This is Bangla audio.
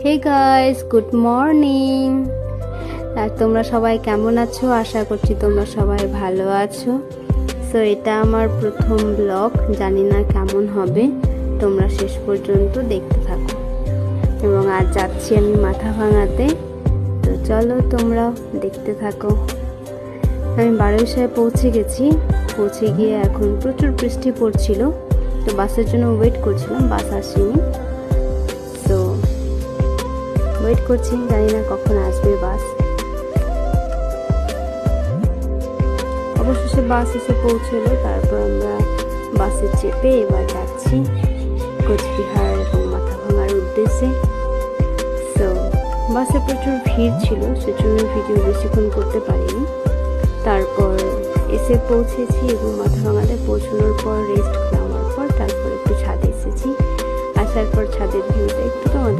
হে গাইস, গুড মর্নিং। আর তোমরা সবাই কেমন আছো? আশা করছি তোমরা সবাই ভালো আছো। সো এটা আমার প্রথম ব্লগ, জানি না কেমন হবে, তোমরা শেষ পর্যন্ত দেখতে থাকো। এবং আজ যাচ্ছি আমি মাথাভাঙাতে, তো চলো তোমরা দেখতে থাকো। আমি বারোইশায় পৌঁছে গেছি। পৌঁছে গিয়ে এখন প্রচুর বৃষ্টি পড়ছিল, তো বাসের জন্য ওয়েট করছিলাম, বাস আসেনি। তো ওয়েট করছি, জানি না কখন আসবে বাস। অবশেষে বাস এসে পৌঁছলো, তারপর আমরা বাসে চেপে এবার যাচ্ছি কোচবিহার এবং মাথাভাঙার উদ্দেশ্যে। তো বাসে প্রচুর ভিড় ছিল, সেজন্য ভিডিও বেশিক্ষণ করতে পারিনি। তারপর এসে পৌঁছেছি এবং মাথাভাঙাতে পৌঁছানোর পর রেস্ট নেওয়ার পর তারপর একটু ছাদে এসেছি। আসার পর ছাদের ভিউটা একটু তোমাদের